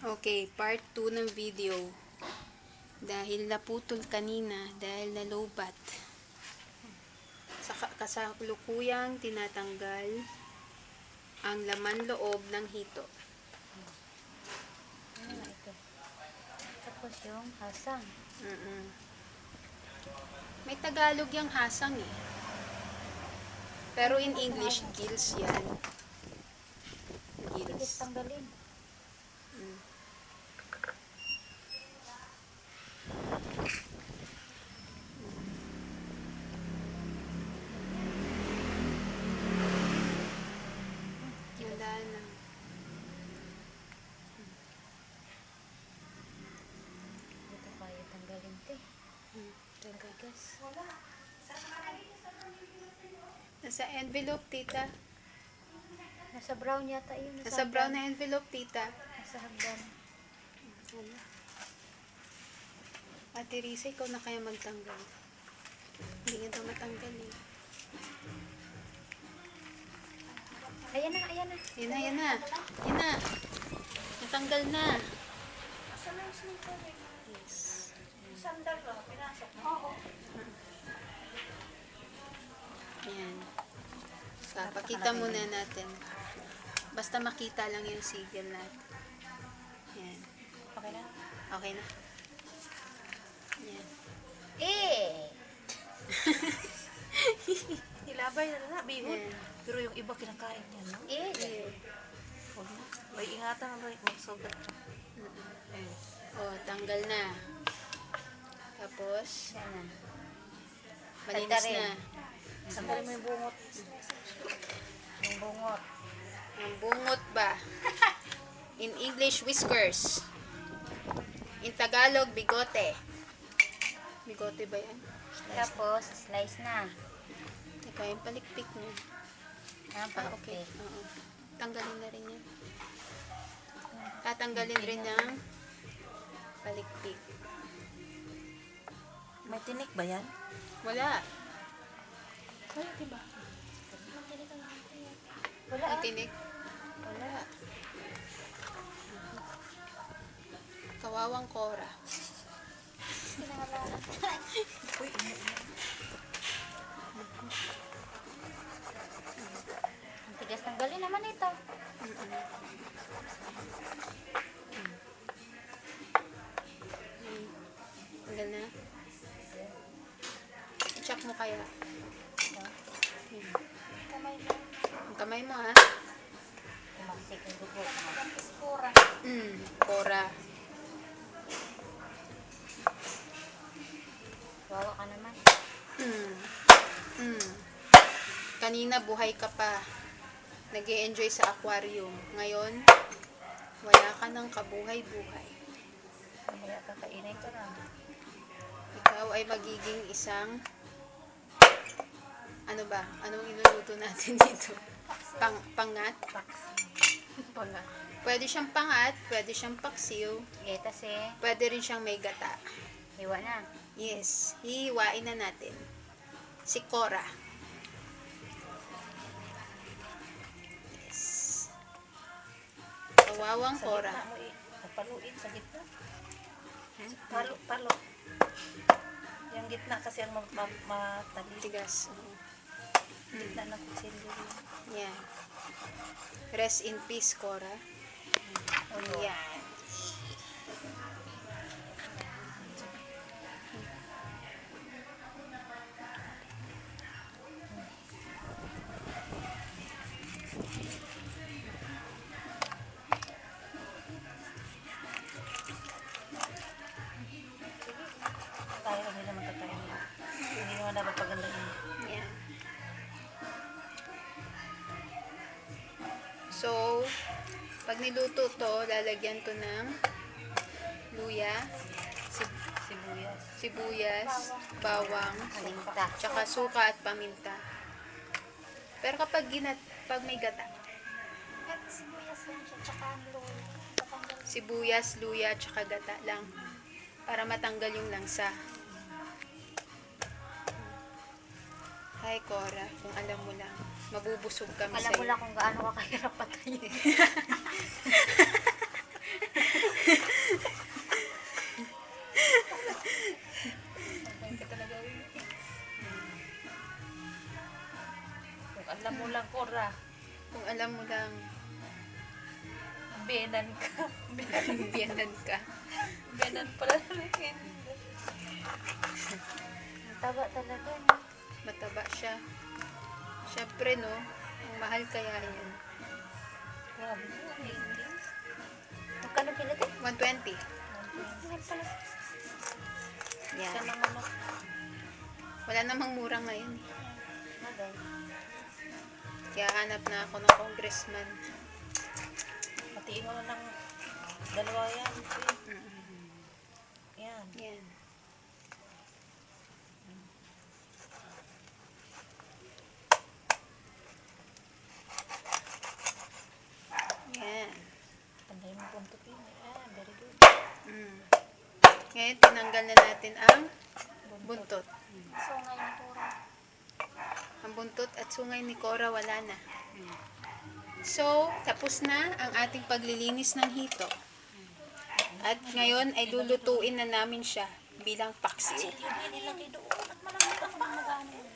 Okay, part 2 ng video. Dahil naputol kanina, dahil nalobat. Sa kasalukuyang tinatanggal ang laman loob ng hito. Ano na ito? Tapos yung hasang. May Tagalog yung hasang eh. Pero in English, gills yan. Tigis Gills. tanggalin. Wala na. Dito kaya tanggalin ito. Tigas. Nasa envelope, tita. Nasa brown yata yun. Nasa brown na envelope, tita. Nasa hagdan. Ate Risa, ikaw na kaya magtanggal. Hindi nga daw matanggal eh. Ayan na, ayan na. Yan na, yan na. Yan na. Natanggal na. Yes. Sandal ba? Pinasok mo? Oo. Yan. Pakita muna natin. Basta makita lang yung sigil natin. Yan. Okay na? Okay na. Yan. Ilabay na na, bihon. Yan. Pero yung iba kinakain niya, no? Yan. Huwag na. May ingatan na rin, magsugat ka. Oh, tanggal na. Tapos, Ayan na. malinis Tagda rin. na. Sandali mo yung bungot. Yung bungot. Ang bungot ba? In English, whiskers. In Tagalog, bigote. Bigote ba yan? Tapos, slice na. Teka, yung palikpik mo. Okay. Oo. Tanggalin na rin yan. Tatanggalin rin ng palikpik. May tinik ba yan? Wala. Wala, diba? Wala May ah. tinik. Wala. Kawawang Cora. Kinangalaan. Uy, Ang tigas tanggalin naman ito. Tanggal na. I-check mo kaya. Kamay mo. Ang kamay mo, ha? Tumaksik ang dugo. Cora. Wawa ka naman. Kanina buhay ka pa. Nag-e-enjoy sa aquarium. Ngayon, wala ka ng kabuhay-buhay. Kaya kakainin ko na. Ikaw ay magiging isang ano ba? Anong iluluto natin dito? Pangat? pangat. Pwede siyang pangat, pwede siyang paksiw, Kasi, pwede rin siyang may gata. hiwa na. Yes, hihiwain na natin. Si Cora. Yes. Kawawang Sa Cora. gitna mo paluin sa gitna. Palo. Yung gitna kasi ang matali. Tigas. Gitna ng kutsilyo. Yan. Rest in peace, Cora. Yan. Tayo hindi naman kakain. Hindi naman dapat pagandahin. Yan. So, pag niluto to, lalagyan to ng luya, Sibuyas. sibuyas, bawang, Paminta. tsaka suka at paminta. Pero kapag pag may gata, Sibuyas lang siya, tsaka luya. sibuyas, luya, tsaka gata lang para matanggal yung langsa. Hi, Cora, kung alam mo lang, mabubusog kami Alam sa'yo. mo lang kung gaano ka kahirap patayin. alam mo lang, Benan ka. biyanan ka. Benan pala na hindi. Ang taba talaga, no? Mataba siya. Syempre, no? Ang mahal kaya yan. Grabe mo, hindi. Magkano kilo to? 120. Yan pala. Yan. Isa ng manok. Wala namang mura ngayon. Eh. Magay. Kaya hanap na ako ng congressman. Matiin mo na ng dalawa yan. Mm-mm. Yan. Yan. Yan. Panday mo puntutin. Very good. Mm. Ngayon, tinanggal na natin ang buntot. Sungay ni Tura. Ang buntot at sungay ni Cora wala na. So, tapos na ang ating paglilinis ng hito. At ngayon ay lulutuin na namin siya bilang paksiw. Yun, ilagay doon. At malamig ang paa.